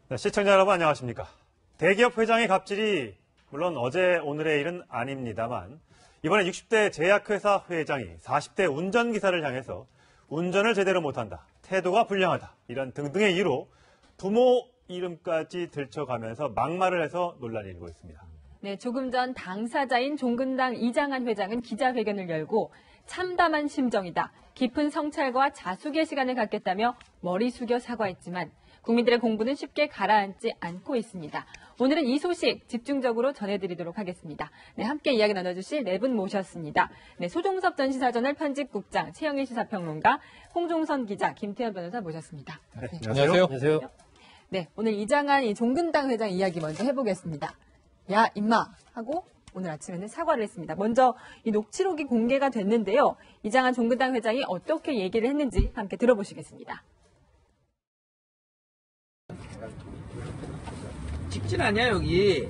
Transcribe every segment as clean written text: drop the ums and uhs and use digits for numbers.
네, 시청자 여러분 안녕하십니까. 대기업 회장의 갑질이 물론 어제 오늘의 일은 아닙니다만 이번에 60대 제약회사 회장이 40대 운전기사를 향해서 운전을 제대로 못한다, 태도가 불량하다 이런 등등의 이유로 부모 이름까지 들춰가면서 막말을 해서 논란이 일고 있습니다. 네, 조금 전 당사자인 종근당 이장한 회장은 기자회견을 열고 참담한 심정이다, 깊은 성찰과 자숙의 시간을 갖겠다며 머리 숙여 사과했지만 국민들의 공부는 쉽게 가라앉지 않고 있습니다. 오늘은 이 소식 집중적으로 전해드리도록 하겠습니다. 네, 함께 이야기 나눠주실 네 분 모셨습니다. 네, 소종섭 전 시사저널 편집국장, 최영일 시사평론가, 홍종선 기자, 김태현 변호사 모셨습니다. 네, 네. 안녕하세요. 안녕하세요. 네, 오늘 이장한 이 종근당 회장 이야기 먼저 해보겠습니다. 야, 임마! 하고 오늘 아침에는 사과를 했습니다. 먼저 이 녹취록이 공개가 됐는데요. 이장한 종근당 회장이 어떻게 얘기를 했는지 함께 들어보시겠습니다. 찍진 않냐 여기.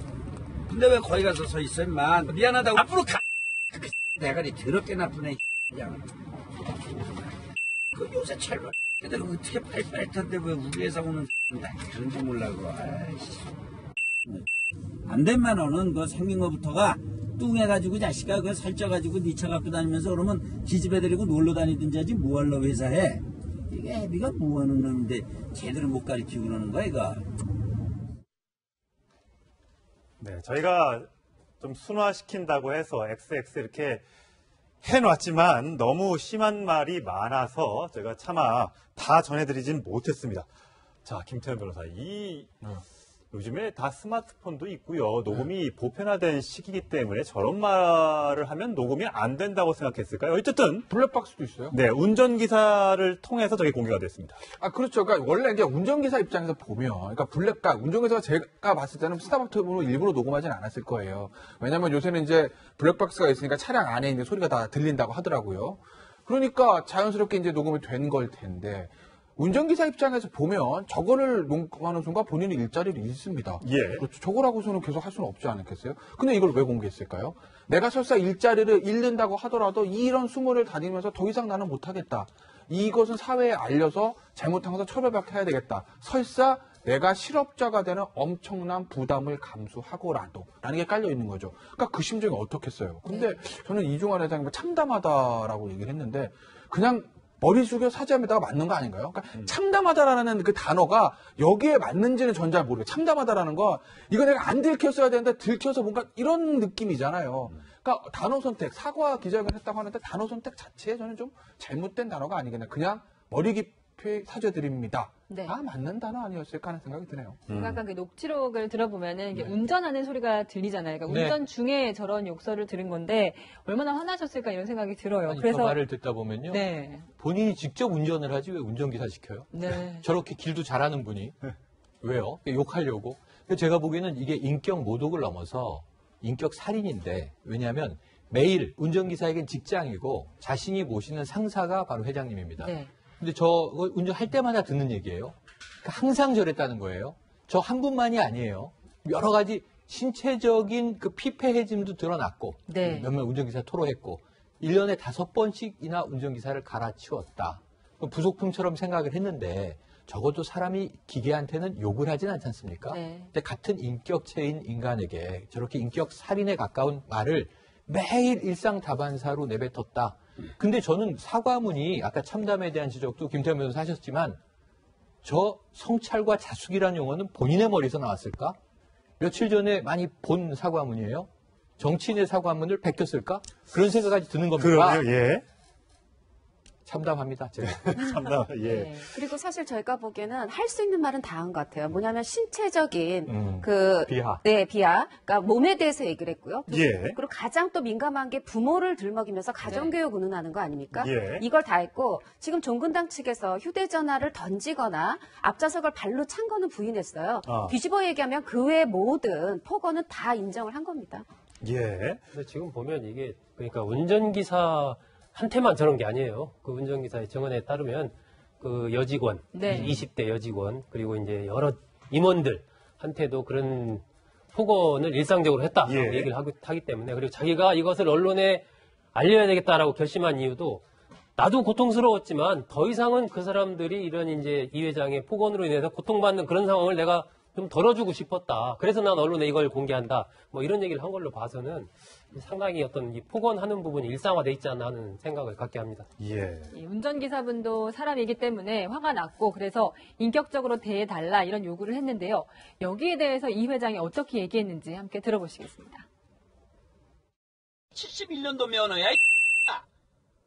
근데 왜 거기 가서 서 있어 임마. 미안하다고 앞으로 가. 그 대가리 더럽게 나쁘네. 그냥. 그 요새 철로 애들 어떻게 빨리빨리한데 왜 우리 회사 오는 그런지 몰라고. 아이씨. 안 된만 원은 그 생긴 거부터가 뚱해가지고 자식아 그 살쪄가지고 니 차 갖고 다니면서 그러면 기집애 데리고 놀러 다니든지 하지 뭐하려고 회사해. 이게 애비가 뭐하는 놈인데 제대로 못 가르치고 그러는 거야 이거. 네, 저희가 좀 순화시킨다고 해서 XX 이렇게 해놨지만 너무 심한 말이 많아서 제가 차마 다 전해드리진 못했습니다. 자, 김태현 변호사, 요즘에 다 스마트폰도 있고요. 녹음이 보편화된 시기이기 때문에 저런 말을 하면 녹음이 안 된다고 생각했을까요? 어쨌든 블랙박스도 있어요. 네, 운전기사를 통해서 저게 공개가 됐습니다. 아, 그렇죠. 그러니까 원래 이제 운전기사 입장에서 보면, 그러니까 운전기사가 제가 봤을 때는 스마트폰으로 일부러 녹음하진 않았을 거예요. 왜냐면 요새는 이제 블랙박스가 있으니까 차량 안에 있는 소리가 다 들린다고 하더라고요. 그러니까 자연스럽게 이제 녹음이 된 걸 텐데, 운전기사 입장에서 보면 저거를 녹음하는 순간 본인이 일자리를 잃습니다. 예. 그렇죠. 저거라고서는 계속 할 수는 없지 않겠어요? 근데 이걸 왜 공개했을까요? 내가 설사 일자리를 잃는다고 하더라도 이런 수모를 다니면서 더 이상 나는 못하겠다. 이것은 사회에 알려서 잘못한 것을 처벌받게 해야 되겠다. 설사 내가 실업자가 되는 엄청난 부담을 감수하고라도 라는 게 깔려 있는 거죠. 그러니까 그 심정이 어떻겠어요. 근데 저는 이중환 회장이 참담하다라고 얘기를 했는데 그냥 머리 숙여 사죄합니다가 맞는 거 아닌가요? 그러니까 참담하다라는 그 단어가 여기에 맞는지는 전 잘 모르겠어요. 참담하다라는 거, 이거 내가 안 들켰어야 되는데 들켜서 뭔가 이런 느낌이잖아요. 그러니까 단어 선택, 사과 기자회견 했다고 하는데 단어 선택 자체에 저는 좀 잘못된 단어가 아니겠나. 그냥 머리 깊이 사죄드립니다. 네. 아, 맞는 단어 아니었을까 하는 생각이 드네요. 아까 그 녹취록을 들어보면은 이게 운전하는 소리가 들리잖아요. 그러니까 운전 중에 저런 욕설을 들은 건데 얼마나 화나셨을까 이런 생각이 들어요. 아니, 그래서 저 말을 듣다 보면요. 네. 본인이 직접 운전을 하지 왜 운전기사 시켜요? 네. 저렇게 길도 잘하는 분이. 왜요? 욕하려고. 근데 제가 보기에는 이게 인격 모독을 넘어서 인격 살인인데, 왜냐하면 매일 운전기사에겐 직장이고 자신이 모시는 상사가 바로 회장님입니다. 네. 근데 저 운전할 때마다 듣는 얘기예요. 그러니까 항상 저랬다는 거예요. 저 한 분만이 아니에요. 여러 가지 신체적인 그 피폐해짐도 드러났고, 네. 몇몇 운전기사 토로했고, 1년에 5번씩이나 운전기사를 갈아치웠다. 부속품처럼 생각을 했는데, 적어도 사람이 기계한테는 욕을 하진 않지 않습니까? 네. 근데 같은 인격체인 인간에게 저렇게 인격 살인에 가까운 말을 매일 일상다반사로 내뱉었다. 근데 저는 사과문이 아까 참담에 대한 지적도 김태현 변호사 하셨지만 저 성찰과 자숙이라는 용어는 본인의 머리에서 나왔을까? 며칠 전에 많이 본 사과문이에요. 정치인의 사과문을 베꼈을까? 그런 생각까지 드는 겁니다. 그러요, 예. 참담합니다. 제가. 참담, 예. 네. 그리고 사실 저희가 보기에는 할 수 있는 말은 다 한 것 같아요. 뭐냐면 신체적인 비하. 네, 비하. 그러니까 몸에 대해서 얘기를 했고요. 예. 그리고 가장 또 민감한 게 부모를 들먹이면서 가정교육 운운하는 거 아닙니까? 예. 이걸 다 했고 지금 종근당 측에서 휴대전화를 던지거나 앞좌석을 발로 찬 거는 부인했어요. 뒤집어 얘기하면 그 외 모든 폭언은 다 인정을 한 겁니다. 예. 근데 지금 보면 이게 그러니까 운전기사 한테만 저런 게 아니에요. 그 운전기사의 증언에 따르면 그 여직원, 네. 20대 여직원, 그리고 이제 여러 임원들한테도 그런 폭언을 일상적으로 했다라고 예. 얘기를 하기 때문에, 그리고 자기가 이것을 언론에 알려야 되겠다라고 결심한 이유도 나도 고통스러웠지만 더 이상은 그 사람들이 이런 이제 이 회장의 폭언으로 인해서 고통받는 그런 상황을 내가 좀 덜어주고 싶었다. 그래서 난 언론에 이걸 공개한다. 뭐 이런 얘기를 한 걸로 봐서는 상당히 어떤 이 폭언하는 부분이 일상화돼 있지 않나 하는 생각을 갖게 합니다. 예. 이 운전기사분도 사람이기 때문에 화가 났고 그래서 인격적으로 대해달라 이런 요구를 했는데요. 여기에 대해서 이 회장이 어떻게 얘기했는지 함께 들어보시겠습니다. 71년도 면허야.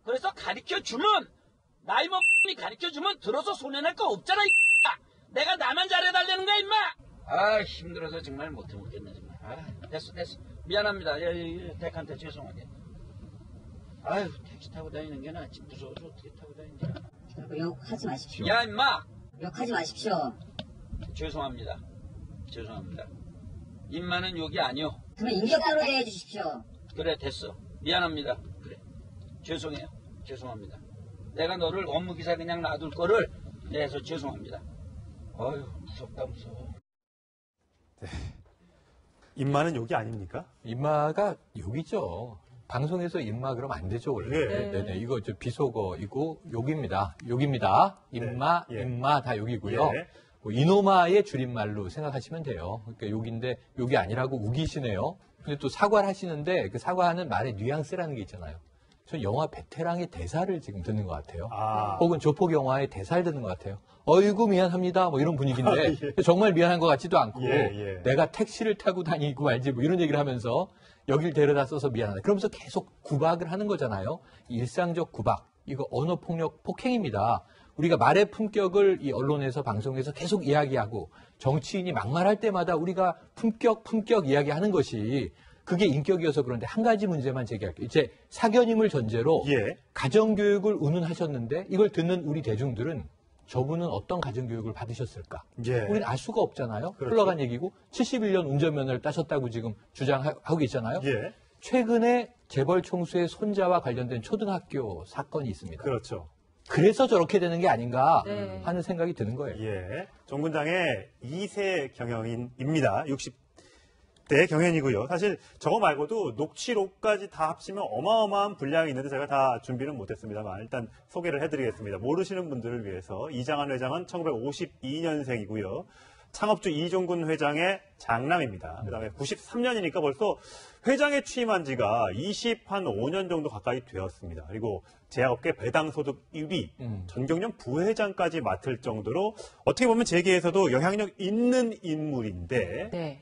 그래서 가르쳐주면 나이 먹니 가르쳐주면 들어서 손해낼 거 없잖아. 내가 나만 잘해달라는 거야 임마. 아 힘들어서 정말 못 해먹겠네 정말. 아, 됐어 미안합니다. 댁한테 죄송하게. 아유 택시 타고 다니는 게 낫지. 무서워서 어떻게 타고 다니냐. 욕하지 마십시오. 야 임마. 욕하지 마십시오. 죄송합니다. 임마는 욕이 아니오. 그럼 인격으로 대해 주십시오. 그래 됐어. 미안합니다. 그래 죄송합니다. 내가 너를 업무기사 그냥 놔둘 거를 내서 죄송합니다. 아유 무섭다 무서워. 입마는 욕이 아닙니까? 인마가 욕이죠. 방송에서 인마 그러면 안 되죠, 원래. 예. 네네. 이거 비속어이고 욕입니다. 인마, 예. 인마 다 욕이고요. 예. 뭐 이노마의 줄임말로 생각하시면 돼요. 그러니까 욕인데 욕이 아니라고 우기시네요. 근데 또 사과를 하시는데 그 사과하는 말의 뉘앙스라는 게 있잖아요. 전 영화 베테랑의 대사를 지금 듣는 것 같아요. 아. 혹은 조폭 영화의 대사를 듣는 것 같아요. 어이구 미안합니다. 뭐 이런 분위기인데 예. 정말 미안한 것 같지도 않고 예. 내가 택시를 타고 다니고 말지 뭐 이런 얘기를 하면서 여길 데려다 써서 미안하다. 그러면서 계속 구박을 하는 거잖아요. 일상적 구박. 이거 언어폭력 폭행입니다. 우리가 말의 품격을 이 언론에서 방송에서 계속 이야기하고 정치인이 막말할 때마다 우리가 품격 이야기하는 것이 그게 인격이어서 그런데 한 가지 문제만 제기할게요. 이제 사견임을 전제로 예. 가정교육을 운운하셨는데 이걸 듣는 우리 대중들은 저분은 어떤 가정교육을 받으셨을까? 예. 우리는 알 수가 없잖아요. 그렇죠. 흘러간 얘기고 71년 운전면허를 따셨다고 지금 주장하고 계시잖아요. 예. 최근에 재벌 총수의 손자와 관련된 초등학교 사건이 있습니다. 그렇죠. 그래서 저렇게 되는 게 아닌가 네. 하는 생각이 드는 거예요. 예. 정군장의 2세 경영인입니다. 60대 경연이고요. 사실 저거 말고도 녹취록까지 다 합치면 어마어마한 분량이 있는데 제가 다 준비는 못했습니다만 일단 소개를 해드리겠습니다. 모르시는 분들을 위해서 이장한 회장은 1952년생이고요. 창업주 이종근 회장의 장남입니다. 그다음에 93년이니까 벌써 회장에 취임한 지가 25년 정도 가까이 되었습니다. 그리고 제약업계 배당소득 1위, 전경련 부회장까지 맡을 정도로 어떻게 보면 재계에서도 영향력 있는 인물인데 네.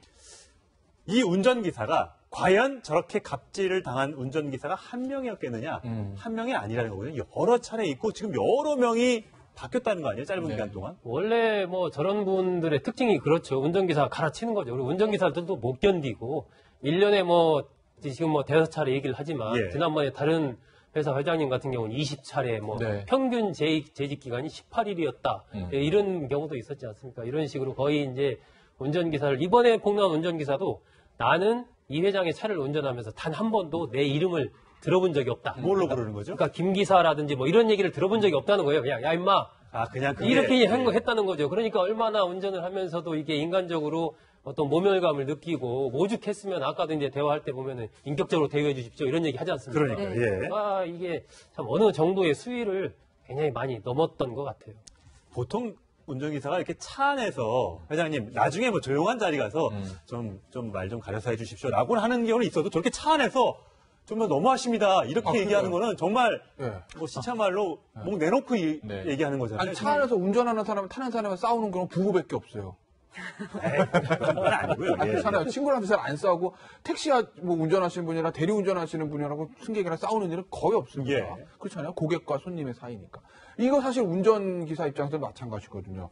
이 운전기사가 과연 저렇게 갑질을 당한 운전기사가 한 명이었겠느냐? 한 명이 아니라는 거거든요. 여러 차례 있고 지금 여러 명이 바뀌었다는 거 아니에요? 짧은 네. 기간 동안? 원래 뭐 저런 분들의 특징이 그렇죠. 운전기사 갈아치는 거죠. 그리고 운전기사들도 못 견디고 1년에 뭐 지금 뭐 대여섯 차례 얘기를 하지만 예. 지난번에 다른 회사 회장님 같은 경우는 20차례 뭐 네. 평균 재직 기간이 18일이었다. 이런 경우도 있었지 않습니까? 이런 식으로 거의 이제 운전기사를 이번에 폭로한 운전기사도 나는 이 회장의 차를 운전하면서 단 한 번도 내 이름을 들어본 적이 없다. 뭘로 부르는 거죠? 그러니까 김 기사라든지 뭐 이런 얘기를 들어본 적이 없다는 거예요. 그냥 야 임마 그냥 그게, 이렇게 했다는 거죠. 그러니까 얼마나 운전을 하면서도 이게 인간적으로 어떤 모멸감을 느끼고 오죽했으면 아까도 이제 대화할 때 보면은 인격적으로 대우해 주십시오 이런 얘기 하지 않습니까? 그러니까, 예. 이게 참 어느 정도의 수위를 굉장히 많이 넘었던 것 같아요. 보통 운전기사가 이렇게 차 안에서 회장님 나중에 뭐 조용한 자리 가서 좀 말 좀 가려서 해주십시오 라고 하는 경우는 있어도 저렇게 차 안에서 정말 너무하십니다 이렇게 얘기하는 거는 정말 예. 뭐 시차말로 목 내놓고 네. 얘기하는 거잖아요. 아니, 차 안에서 운전하는 사람, 타는 사람과 싸우는 건 부부밖에 없어요. 그건 아니고요. 예. 그렇잖아요. 친구랑도 잘 안 싸우고, 택시야, 뭐, 운전하시는 분이랑 대리운전하시는 분이라고 승객이랑 싸우는 일은 거의 없습니다. 예. 그렇잖아요. 고객과 손님의 사이니까. 이거 사실 운전기사 입장에서 마찬가지거든요.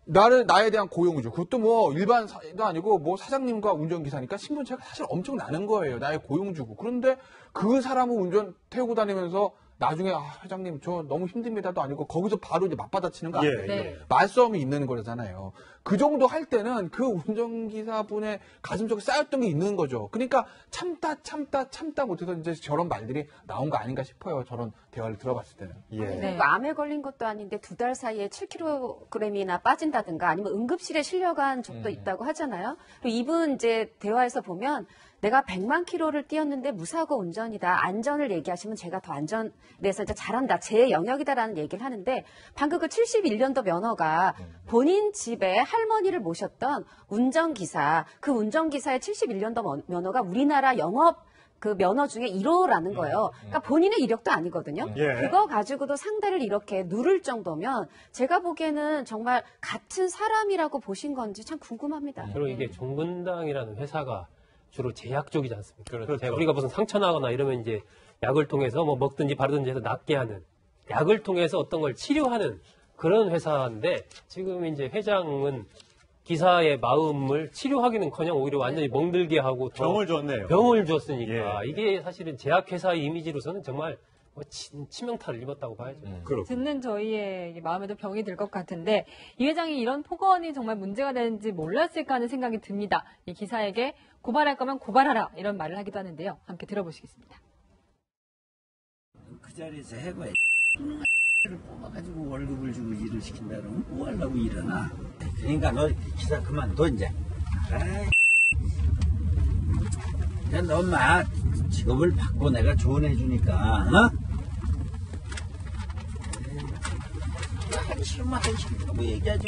나에 대한 고용주죠. 그것도 뭐 일반도 아니고 뭐 사장님과 운전기사니까 신분차가 사실 엄청 나는 거예요. 나의 고용주고. 그런데 그 사람은 운전 태우고 다니면서 나중에 회장님 저 너무 힘듭니다도 아니고 거기서 바로 이제 맞받아치는 거 아니에요. 네. 말싸움이 있는 거잖아요. 그 정도 할 때는 그 운전기사분의 가슴속에 쌓였던 게 있는 거죠. 그러니까 참다 못해서 이제 저런 말들이 나온 거 아닌가 싶어요. 저런 대화를 들어봤을 때는. 예. 네. 뭐 암에 걸린 것도 아닌데 2달 사이에 7kg이나 빠진다든가 아니면 응급실에 실려간 적도 있다고 하잖아요. 그리고 이분 이제 대화에서 보면 내가 100만 킬로를 뛰었는데 무사고 운전이다. 안전을 얘기하시면 제가 더 안전에서 이제 잘한다. 제 영역이다라는 얘기를 하는데 방금 그 71년도 면허가 본인 집에 할머니를 모셨던 운전기사, 그 운전기사의 71년도 면허가 우리나라 영업 그 면허 중에 1호라는 거예요. 그러니까 본인의 이력도 아니거든요. 예. 그거 가지고도 상대를 이렇게 누를 정도면 제가 보기에는 정말 같은 사람이라고 보신 건지 참 궁금합니다. 그리고 이게 종근당이라는 회사가 주로 제약 쪽이지 않습니까? 그렇죠. 우리가 무슨 상처 나거나 이러면 이제 약을 통해서 뭐 먹든지 바르든지 해서 낫게 하는, 약을 통해서 어떤 걸 치료하는 그런 회사인데, 지금 이제 회장은 기사의 마음을 치료하기는커녕 오히려 완전히 멍들게 하고 더 병을 줬네요. 병을 줬으니까 예. 이게 사실은 제약회사의 이미지로서는 정말 뭐 치명타를 입었다고 봐야죠. 그렇고. 듣는 저희의 마음에도 병이 들 것 같은데 이 회장이 이런 폭언이 정말 문제가 되는지 몰랐을까 하는 생각이 듭니다. 이 기사에게 고발할 거면 고발하라 이런 말을 하기도 하는데요. 함께 들어보시겠습니다. 그 자리에서 해고 를 뽑아가지고 월급을 주고 일을 시킨다 그러면 뭐 하려고 일어나. 그러니까 너 기사 그만둬 이제. 그냥 너 엄마 직업을 바꿔 내가 조언해주니까 어? 하기 싫으면 하기 싫다고 얘기하지.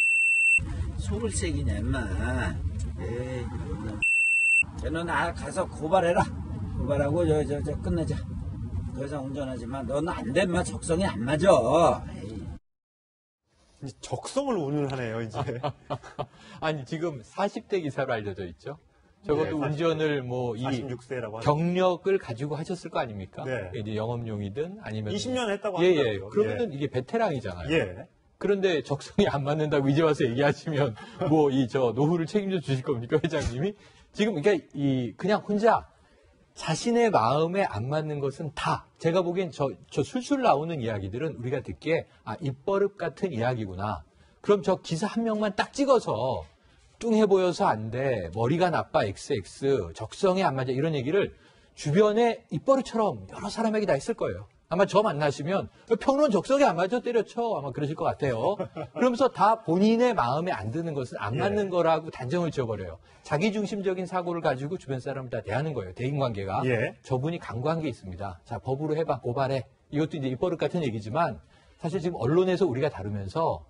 속을 새기냐 임마. 에이 너 나 가서 고발해라. 고발하고 저 끝내자. 더 이상 운전하지 마. 너는 안 돼, 인마. 적성이 안 맞아. 에이. 이제 적성을 운운하네요, 이제. 아니 지금 40대 기사로 알려져 있죠. 적어도 네, 운전을 뭐 이 46세라고 하죠. 경력을 가지고 하셨을 거 아닙니까? 네. 이제 영업용이든 아니면 20년 했다고 예, 하더라고요. 그러면은 이게 베테랑이잖아요. 예. 그런데 적성이 안 맞는다고 이제 와서 얘기하시면 뭐 이 저 노후를 책임져 주실 겁니까, 회장님이? 지금 이게 그냥 혼자 자신의 마음에 안 맞는 것은 다 제가 보기엔 저 술술 나오는 이야기들은 우리가 듣기에 입버릇 같은 이야기구나. 그럼 저 기사 한 명만 딱 찍어서 뚱해 보여서 안 돼. 머리가 나빠 XX. 적성에 안 맞아. 이런 얘기를 주변에 입버릇처럼 여러 사람에게 다 했을 거예요. 아마 저 만나시면 평론 적성에 안 맞아 때려쳐. 아마 그러실 것 같아요. 그러면서 다 본인의 마음에 안 드는 것은 안 맞는 거라고 단정을 지어버려요. 자기중심적인 사고를 가지고 주변 사람을 다 대하는 거예요. 대인관계가. 예. 저분이 강구한 게 있습니다. 자, 법으로 해봐. 고발해. 이것도 이제 입버릇 같은 얘기지만 사실 지금 언론에서 우리가 다루면서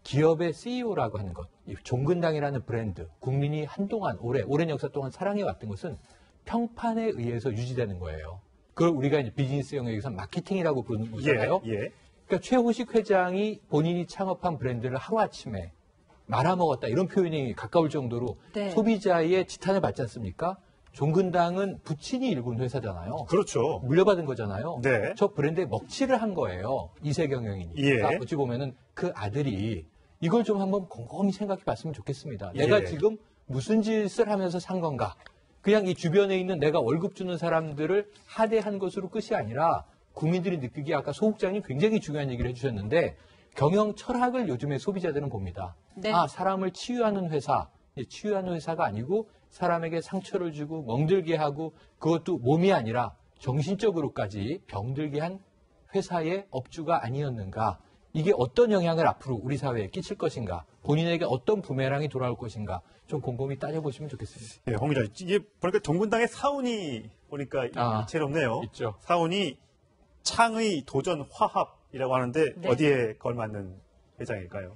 기업의 CEO라고 하는 것, 이 종근당이라는 브랜드, 국민이 한동안 오랜 역사 동안 사랑해왔던 것은 평판에 의해서 유지되는 거예요. 그걸 우리가 이제 비즈니스 영역에서 마케팅이라고 부르는 거잖아요. 예. 그러니까 최호식 회장이 본인이 창업한 브랜드를 하루아침에 말아먹었다 이런 표현이 가까울 정도로 네. 소비자의 지탄을 받지 않습니까? 종근당은 부친이 일군 회사잖아요. 그렇죠. 물려받은 거잖아요. 네. 저 브랜드에 먹칠을 한 거예요. 이세 경영이니까. 예. 어찌 보면은 그 아들이 이걸 좀 한번 곰곰이 생각해 봤으면 좋겠습니다. 내가 예. 지금 무슨 짓을 하면서 산 건가? 그냥 이 주변에 있는 내가 월급 주는 사람들을 하대한 것으로 끝이 아니라 국민들이 느끼기에 아까 소국장님 굉장히 중요한 얘기를 해주셨는데 경영 철학을 요즘에 소비자들은 봅니다. 네. 사람을 치유하는 회사, 치유하는 회사가 아니고 사람에게 상처를 주고 멍들게 하고 그것도 몸이 아니라 정신적으로까지 병들게 한 회사의 업주가 아니었는가. 이게 어떤 영향을 앞으로 우리 사회에 끼칠 것인가. 본인에게 어떤 부메랑이 돌아올 것인가. 좀 곰곰이 따져보시면 좋겠습니다. 예, 홍 기자. 이게 보니까 종군당의 사운이 보니까 이채롭네요. 있죠. 사운이 창의 도전 화합이라고 하는데 네. 어디에 걸맞는 회장일까요?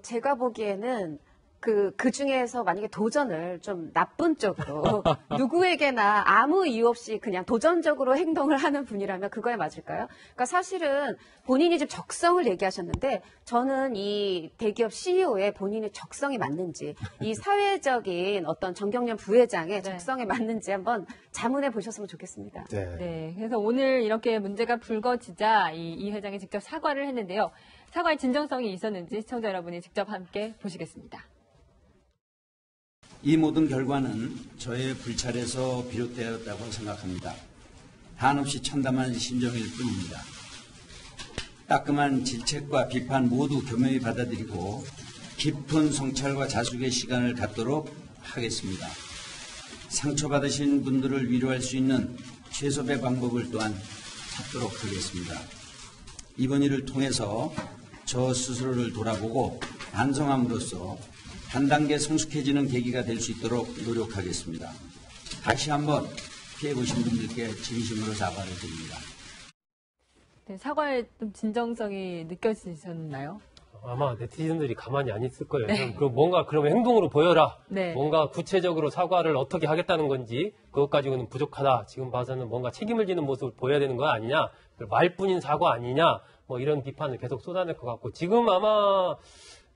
제가 보기에는 그 중에서 만약에 도전을 좀 나쁜 쪽으로 누구에게나 아무 이유 없이 그냥 도전적으로 행동을 하는 분이라면 그거에 맞을까요? 그러니까 사실은 본인이 좀 적성을 얘기하셨는데 저는 이 대기업 CEO의 본인의 적성이 맞는지 이 사회적인 어떤 정경련 부회장의 적성에 맞는지 한번 자문해 보셨으면 좋겠습니다. 네. 네, 그래서 오늘 이렇게 문제가 불거지자 이 회장이 직접 사과를 했는데요. 사과의 진정성이 있었는지 시청자 여러분이 직접 함께 보시겠습니다. 이 모든 결과는 저의 불찰에서 비롯되었다고 생각합니다. 한없이 참담한 심정일 뿐입니다. 따끔한 질책과 비판 모두 겸허히 받아들이고 깊은 성찰과 자숙의 시간을 갖도록 하겠습니다. 상처받으신 분들을 위로할 수 있는 최소의 방법을 또한 찾도록 하겠습니다. 이번 일을 통해서 저 스스로를 돌아보고 반성함으로써 한 단계 성숙해지는 계기가 될 수 있도록 노력하겠습니다. 다시 한번 피해 보신 분들께 진심으로 사과를 드립니다. 네, 사과에 좀 진정성이 느껴지셨나요? 아마 네티즌들이 가만히 안 있을 거예요. 네. 그럼 뭔가 그러면 행동으로 보여라. 네. 뭔가 구체적으로 사과를 어떻게 하겠다는 건지 그것 가지고는 부족하다. 지금 봐서는 뭔가 책임을 지는 모습을 보여야 되는 거 아니냐. 말뿐인 사과 아니냐. 뭐 이런 비판을 계속 쏟아낼 것 같고 지금 아마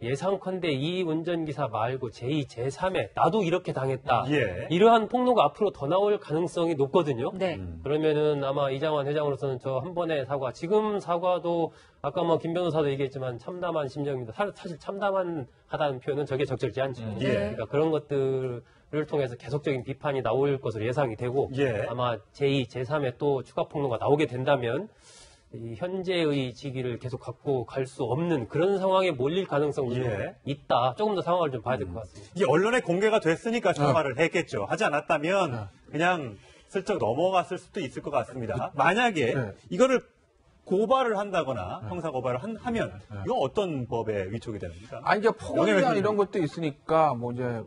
예상컨대 이 운전기사 말고 제2, 제3의 나도 이렇게 당했다. 예. 이러한 폭로가 앞으로 더 나올 가능성이 높거든요. 네. 그러면은 아마 이장환 회장으로서는 저 한 번의 사과, 지금 사과도 아까 뭐 김 변호사도 얘기했지만 참담한 심정입니다. 사실 참담하다는 표현은 저게 적절치 않죠. 예. 그러니까 그런 것들을 통해서 계속적인 비판이 나올 것으로 예상이 되고 예. 아마 제2, 제3의 또 추가 폭로가 나오게 된다면 이 현재의 직위를 계속 갖고 갈 수 없는 그런 상황에 몰릴 가능성도 예. 있다. 조금 더 상황을 좀 봐야 될 것 같습니다. 이게 언론에 공개가 됐으니까 사과를 했겠죠. 하지 않았다면 그냥 슬쩍 넘어갔을 수도 있을 것 같습니다. 만약에 네. 이거를 고발을 한다거나 형사 고발을 하면 이거 어떤 법에 위촉이 됩니까? 아니, 이제 폭언이나 영향을 이런 것도 있으니까, 뭐, 이제,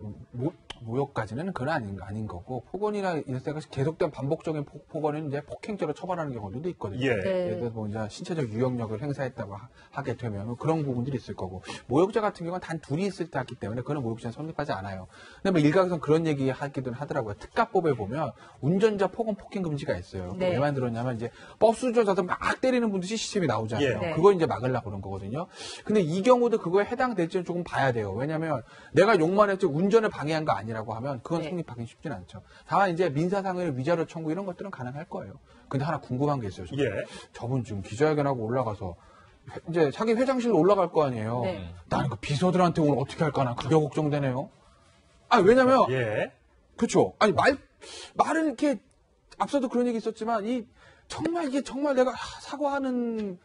모욕까지는 그건 아닌 거고, 폭언이나 이런 때가 계속된 반복적인 폭언은 이제 폭행죄로 처벌하는 경우도 있거든요. 예. 네. 예를 들어서 뭐 이제 신체적 유형력을 행사했다고 하게 되면 그런 부분들이 있을 거고, 모욕죄 같은 경우는 단 둘이 있을 때 하기 때문에 그런 모욕죄는 성립하지 않아요. 근데 뭐 일각에서는 그런 얘기 하기도 하더라고요. 특가법에 보면 운전자 폭언 폭행 금지가 있어요. 네. 왜 만들었냐면 이제 버스 운전자들 막 때리는 분들 CCTV 나오잖아요. 예. 네. 그거 이제 막으려고 그런 거거든요. 근데 이 경우도 그거에 해당될지는 조금 봐야 돼요. 왜냐면 내가 욕만 했지 운전을 방해한 거 아니라고 하면 그건 네. 성립하기 쉽진 않죠. 다만 이제 민사상의 위자료 청구 이런 것들은 가능할 거예요. 근데 하나 궁금한 게 있어요. 저는. 예. 저분 지금 기자회견하고 올라가서 이제 자기 회장실로 올라갈 거 아니에요. 네. 나는 그 비서들한테 오늘 어떻게 할까나 그게 걱정되네요. 아, 왜냐면 예. 그렇죠. 아니 말을 이렇게 앞서도 그런 얘기 있었지만 이게 정말 내가 사과하는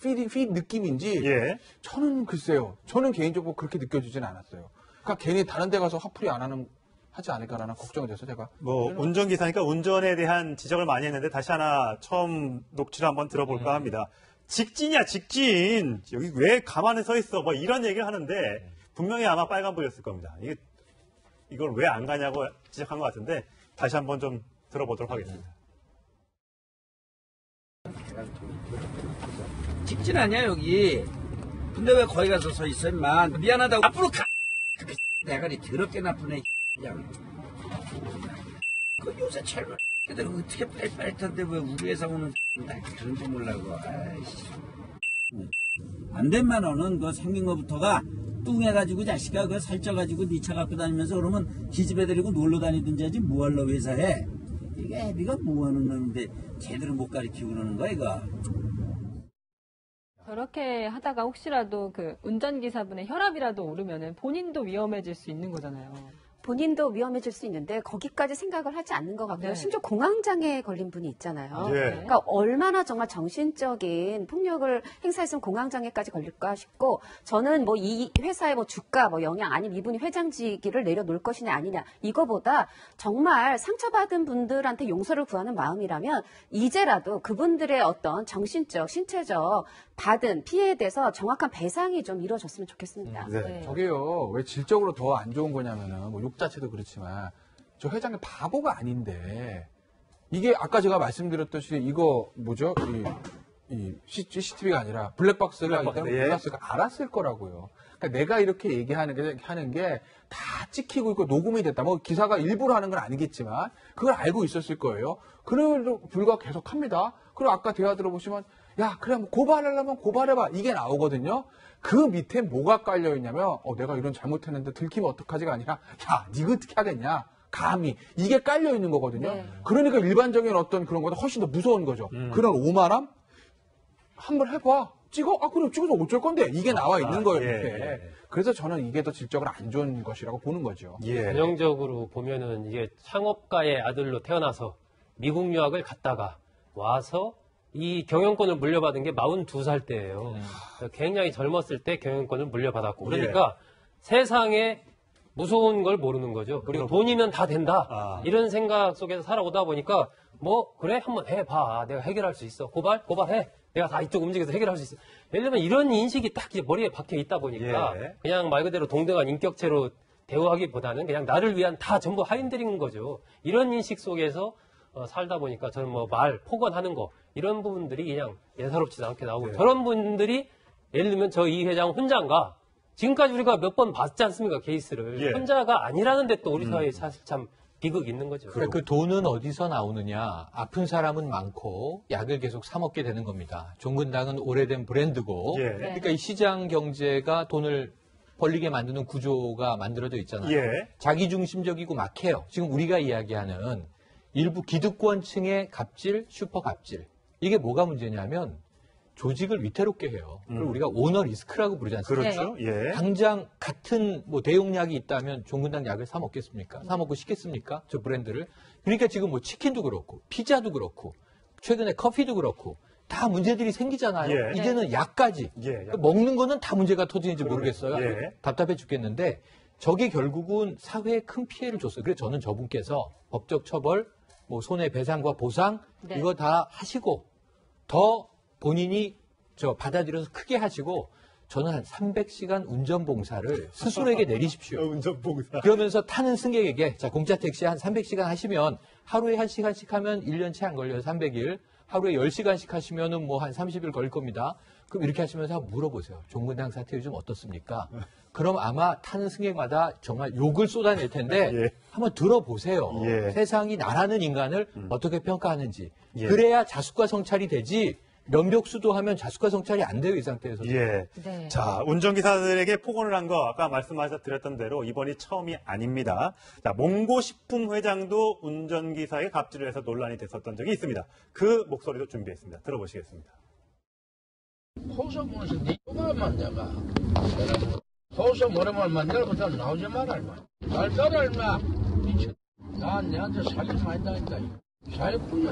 필 느낌인지 예. 저는 글쎄요. 저는 개인적으로 그렇게 느껴지진 않았어요. 그러니까 괜히 다른 데 가서 화풀이 하지 않을까라는 걱정이 돼서 제가 뭐 운전기사니까 운전에 대한 지적을 많이 했는데 다시 하나 처음 녹취를 한번 들어볼까 합니다. 직진이야 직진. 여기 왜 가만히 서 있어? 뭐 이런 얘기를 하는데 분명히 아마 빨간불이었을 겁니다. 이걸 왜 안 가냐고 지적한 것 같은데 다시 한번 좀 들어보도록 하겠습니다. 직진 아니야 여기. 근데 왜 거기 가서 서 있어 임마. 미안하다고 앞으로 가. 그 대가리 더럽게 나쁘네. 그냥. 그 요새 젊은 애들 어떻게 빨리빨리한데 왜 우리 회사 오는 그런지 몰라고. 아이씨. 안 된 만원은 그 생긴 거부터가 뚱해가지고 자식아 그 살쪄가지고 니 차 갖고 다니면서 그러면 기집애 데리고 놀러 다니든지 하지 뭐하러 회사에. 이게 애비가 뭐하는 놈인데 제대로 못 가르치고 그러는 거야 이거. 저렇게 하다가 혹시라도 그 운전기사분의 혈압이라도 오르면은 본인도 위험해질 수 있는 거잖아요. 본인도 위험해질 수 있는데 거기까지 생각을 하지 않는 것 같고요. 네. 심지어 공황장애 걸린 분이 있잖아요. 예. 그러니까 얼마나 정말 정신적인 폭력을 행사했으면 공황장애까지 걸릴까 싶고 저는 뭐 이 회사의 뭐 주가 뭐 영향 아니면 이분이 회장직위를 내려놓을 것이냐 아니냐 이거보다 정말 상처받은 분들한테 용서를 구하는 마음이라면 이제라도 그분들의 어떤 정신적, 신체적 받은 피해에 대해서 정확한 배상이 좀 이루어졌으면 좋겠습니다. 네. 네. 저게요, 왜 질적으로 더 안 좋은 거냐면은, 뭐, 욕 자체도 그렇지만, 저 회장이 바보가 아닌데, 이게 아까 제가 말씀드렸듯이, 이거, 뭐죠? 이 CCTV가 아니라, 블랙박스가 블랙박스, 있다면 예. 몰랐을까? 알았을 거라고요. 그러니까 내가 이렇게 얘기하는 게 다 찍히고 있고 녹음이 됐다. 뭐, 기사가 일부러 하는 건 아니겠지만, 그걸 알고 있었을 거예요. 그래도 불구하고 계속 합니다. 그리고 아까 대화 들어보시면, 야, 그래, 뭐 고발하려면 고발해봐. 이게 나오거든요. 그 밑에 뭐가 깔려있냐면, 내가 이런 잘못했는데 들키면 어떡하지가 아니라, 야, 니가 어떻게 하겠냐. 감히. 이게 깔려있는 거거든요. 네. 그러니까 일반적인 어떤 그런 거보다 훨씬 더 무서운 거죠. 그런 오만함? 한번 해봐. 찍어? 그래, 찍어서 어쩔 건데. 이게 나와 있는 거예요, 예, 밑에. 예. 그래서 저는 이게 더 질적으로 안 좋은 것이라고 보는 거죠. 예. 전형적으로 보면은 이게 상업가의 아들로 태어나서 미국 유학을 갔다가 와서 이 경영권을 물려받은 게 42살 때예요. 굉장히 젊었을 때 경영권을 물려받았고 그러니까 세상에 무서운 걸 모르는 거죠. 그리고 돈이면 다 된다. 이런 생각 속에서 살아오다 보니까 뭐 그래 한번 해봐. 내가 해결할 수 있어. 고발해. 내가 다 이쪽 움직여서 해결할 수 있어. 예를 들면 이런 인식이 딱 이제 머리에 박혀 있다 보니까 예. 그냥 말 그대로 동등한 인격체로 대우하기보다는 그냥 나를 위한 다 전부 하인들인 거죠. 이런 인식 속에서 살다 보니까 저는 뭐 말, 폭언하는 거 이런 부분들이 그냥 예사롭지도 않게 나오고 저런 분들이 예를 들면 저 이 회장 혼자인가 지금까지 우리가 몇 번 봤지 않습니까 케이스를 예. 혼자가 아니라는데 또 우리 사회에 사실 참 비극 있는 거죠. 그러니까 그 돈은 어디서 나오느냐. 아픈 사람은 많고 약을 계속 사 먹게 되는 겁니다. 종근당은 오래된 브랜드고 예. 그러니까 이 시장 경제가 돈을 벌리게 만드는 구조가 만들어져 있잖아요. 예. 자기중심적이고 막해요. 지금 우리가 이야기하는 일부 기득권층의 갑질, 슈퍼 갑질. 이게 뭐가 문제냐면 조직을 위태롭게 해요. 그걸 우리가 오너 리스크라고 부르지 않습니까? 그렇죠. 예. 당장 같은 뭐 대용약이 있다면 종근당 약을 사 먹겠습니까? 사 먹고 시겠습니까? 저 브랜드를. 그러니까 지금 뭐 치킨도 그렇고 피자도 그렇고 최근에 커피도 그렇고 다 문제들이 생기잖아요. 예. 이제는 약까지. 예. 그러니까 먹는 거는 다 문제가 터지는지 모르겠어요. 예. 답답해 죽겠는데 저게 결국은 사회에 큰 피해를 줬어요. 그래서 저는 저분께서 법적 처벌, 뭐 손해배상과 보상 네. 이거 다 하시고 더 본인이 받아들여서 크게 하시고 저는 한 300시간 운전봉사를 스스로에게 내리십시오. 운전봉사. 그러면서 타는 승객에게 자 공짜 택시 한 300시간 하시면 하루에 1시간씩 하면 1년 채 안 걸려요. 300일. 하루에 10시간씩 하시면은 뭐 한 30일 걸릴 겁니다. 그럼 이렇게 하시면서 한번 물어보세요. 종근당 사태 요즘 어떻습니까? 그럼 아마 타는 승객마다 정말 욕을 쏟아낼 텐데 예. 한번 들어보세요. 예. 세상이 나라는 인간을 어떻게 평가하는지. 예. 그래야 자숙과 성찰이 되지 면벽수도 하면 자숙과 성찰이 안 돼요. 이 상태에서. 예. 네. 자, 운전기사들에게 폭언을 한 거 아까 말씀하셨던 대로 이번이 처음이 아닙니다. 자, 몽고식품 회장도 운전기사의 갑질을 해서 논란이 됐었던 적이 있습니다. 그 목소리도 준비했습니다. 들어보시겠습니다. 호소 보면서 네가 내가 호소 모르면 내일부터 나오지 마라 임마. 잘 따라 임마. 미쳐. 나 내한테 사기 많이 당했다. 사기꾼이야.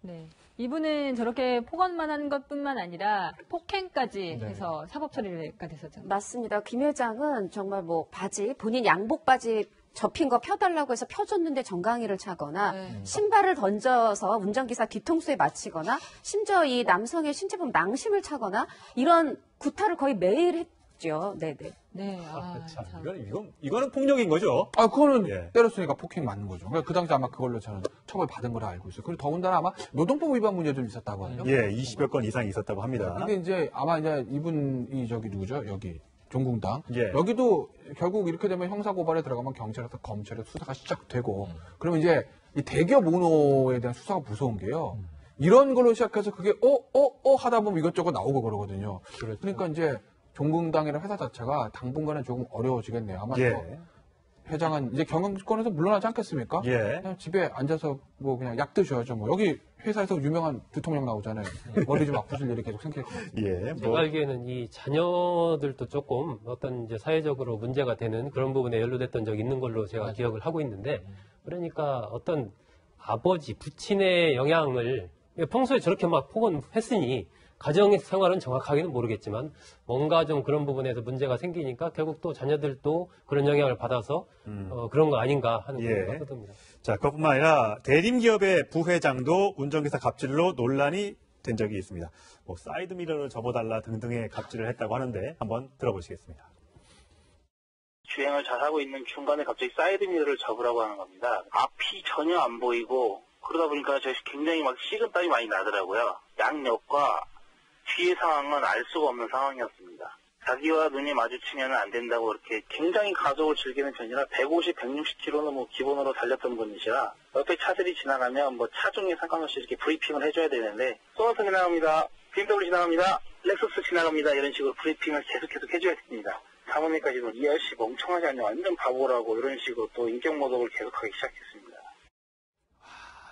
네. 이분은 저렇게 폭언만 하는 것뿐만 아니라 폭행까지 네. 해서 사법 처리가 됐었잖아요. 맞습니다. 김 회장은 정말 뭐 바지, 본인 양복 바지 접힌 거 펴달라고 해서 펴줬는데 정강이를 차거나 네. 신발을 던져서 운전기사 뒤통수에 맞히거나 심지어 이 남성의 신체 부분 낭심을 차거나 이런 구타를 거의 매일 했죠. 네네. 네. 참, 참. 이거는 폭력인 거죠. 아, 그거는 예. 때렸으니까 폭행 맞는 거죠. 그러니까 그 당시 아마 그걸로 저는 처벌 받은 걸로 알고 있어요. 그리고 더군다나 아마 노동법 위반 문제 좀 있었다고 하네요. 예, 20여 건 이상이 있었다고 합니다. 근데 이제 아마 이제 이분이 저기 누구죠? 여기 종궁당. 예. 여기도 결국 이렇게 되면 형사고발에 들어가면 경찰에서 검찰의 수사가 시작되고 그러면 이제 이 대기업 오너에 대한 수사가 무서운 게요. 이런 걸로 시작해서 그게 하다 보면 이것저것 나오고 그러거든요. 그렇죠. 그러니까 이제 종궁당이라는 회사 자체가 당분간은 조금 어려워지겠네요. 아마 예. 저 회장은 이제 경영권에서 물러나지 않겠습니까? 예. 그냥 집에 앉아서 뭐 그냥 약 드셔야죠. 뭐 여기 회사에서 유명한 두통약 나오잖아요. 머리 좀 아프실 일이 계속 생길 것 같아요. 예, 제가 알기에는 이 자녀들도 조금 어떤 이제 사회적으로 문제가 되는 그런 부분에 연루됐던 적이 있는 걸로 제가 기억을 하고 있는데 그러니까 어떤 아버지, 부친의 영향을 평소에 저렇게 막 폭언했으니 가정 생활은 정확하게는 모르겠지만 뭔가 좀 그런 부분에서 문제가 생기니까 결국 또 자녀들도 그런 영향을 받아서 그런 거 아닌가 하는 예. 생각이 듭니다. 자, 그것뿐만 아니라 대림기업의 부회장도 운전기사 갑질로 논란이 된 적이 있습니다. 뭐 사이드미러를 접어달라 등등의 갑질을 했다고 하는데 한번 들어보시겠습니다. 주행을 잘하고 있는 중간에 갑자기 사이드미러를 접으라고 하는 겁니다. 앞이 전혀 안 보이고 그러다 보니까 저 굉장히 막 식은땀이 많이 나더라고요. 양옆과 뒤의 상황은 알 수가 없는 상황이었습니다. 자기와 눈이 마주치면 안 된다고 이렇게 굉장히 가속을 즐기는 편이라 150, 160km는 뭐 기본으로 달렸던 분이시라 옆에 차들이 지나가면 뭐 차종에 상관없이 이렇게 브리핑을 해줘야 되는데 소나타 지나갑니다. BMW 지나갑니다. 렉서스 지나갑니다. 이런 식으로 브리핑을 계속 해줘야 됩니다. 사모님까지는 이 아저씨 멍청하지 않냐 완전 바보라고 이런 식으로 또 인격 모독을 계속하기 시작했습니다.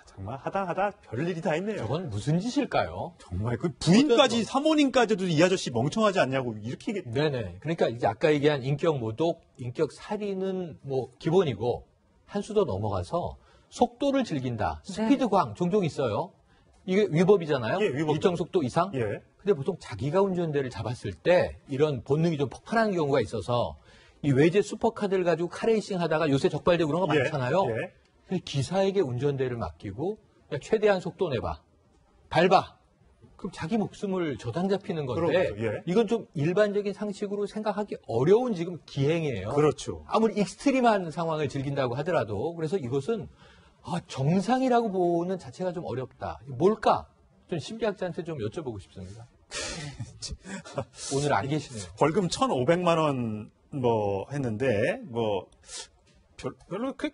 정말 하다 별일이 다 있네요. 저건 무슨 짓일까요? 정말 그 부인까지 사모님까지도 이 아저씨 멍청하지 않냐고 이렇게 네네. 그러니까 이제 아까 얘기한 인격 모독, 인격 살인은 뭐 기본이고 한 수 더 넘어가서 속도를 즐긴다. 스피드 광 종종 있어요. 이게 위법이잖아요. 예, 위법이죠. 일정 속도 이상. 예. 근데 보통 자기가 운전대를 잡았을 때 이런 본능이 좀 폭발하는 경우가 있어서 이 외제 슈퍼카들 가지고 카레이싱 하다가 요새 적발되고 그런 거 예, 많잖아요. 예. 그래서 기사에게 운전대를 맡기고 야, 최대한 속도 내봐. 밟아. 그럼 자기 목숨을 저당 잡히는 건데 그렇죠. 예. 이건 좀 일반적인 상식으로 생각하기 어려운 지금 기행이에요. 그렇죠. 아무리 익스트림한 상황을 즐긴다고 하더라도 그래서 이것은 정상이라고 보는 자체가 좀 어렵다. 뭘까? 좀 심리학자한테 좀 여쭤보고 싶습니다. 오늘 안 계시네요. 벌금 1,500만 원 뭐 했는데 뭐 별로 그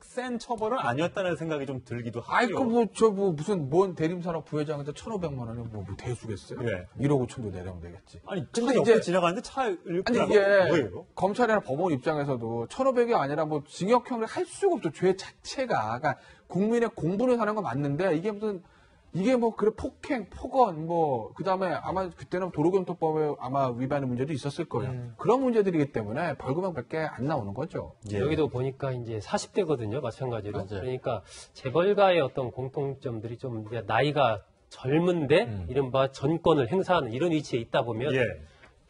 센 처벌은 아니었다는 생각이 좀 들기도 하고요. 아이고 무슨 뭔 대림산업 부회장한테 1,500만 원이 뭐 대수겠어요? 예. 1억 5천도 내려면 되겠지. 아니 근데 차 이제- 옆에 지나가는데 차를 아니 끄라고? 이게 뭐예요? 검찰이나 법원 입장에서도 1,500이 아니라 뭐 징역형을 할 수가 없죠. 죄 자체가. 그러니까 국민의 공분을 사는 건 맞는데 이게 뭐 그래 폭행, 폭언 뭐 그다음에 아마 그때는 도로교통법에 아마 위반의 문제도 있었을 거예요. 그런 문제들이기 때문에 벌금형밖에 안 나오는 거죠. 예. 여기도 보니까 이제 40대거든요, 마찬가지로. 맞아요. 그러니까 재벌가의 어떤 공통점들이 좀 이제 나이가 젊은데 이른바 전권을 행사하는 이런 위치에 있다 보면 예.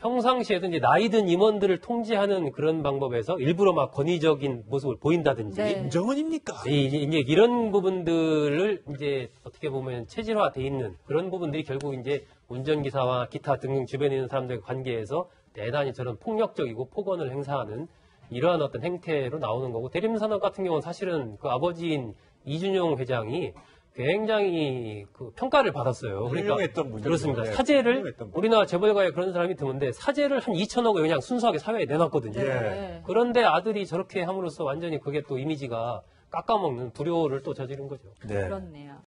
평상시에도 이제 나이 든 임원들을 통제하는 그런 방법에서 일부러 막 권위적인 모습을 보인다든지 네. 인정은입니까? 이제 이런 부분들을 이제 어떻게 보면 체질화돼 있는 그런 부분들이 결국 이제 운전기사와 기타 등등 주변에 있는 사람들의 관계에서 대단히 저런 폭력적이고 폭언을 행사하는 이러한 어떤 행태로 나오는 거고 대림산업 같은 경우는 사실은 그 아버지인 이준용 회장이 굉장히 그 평가를 받았어요. 훌륭했던 분이죠. 그렇습니다. 네, 사죄를 훌륭했던 분. 우리나라 재벌가에 그런 사람이 드문데 사죄를 한 2천억을 그냥 순수하게 사회에 내놨거든요. 예. 그런데 아들이 저렇게 함으로써 완전히 그게 또 이미지가 깎아먹는 불효를 또 저지른 거죠. 네. 그렇네요.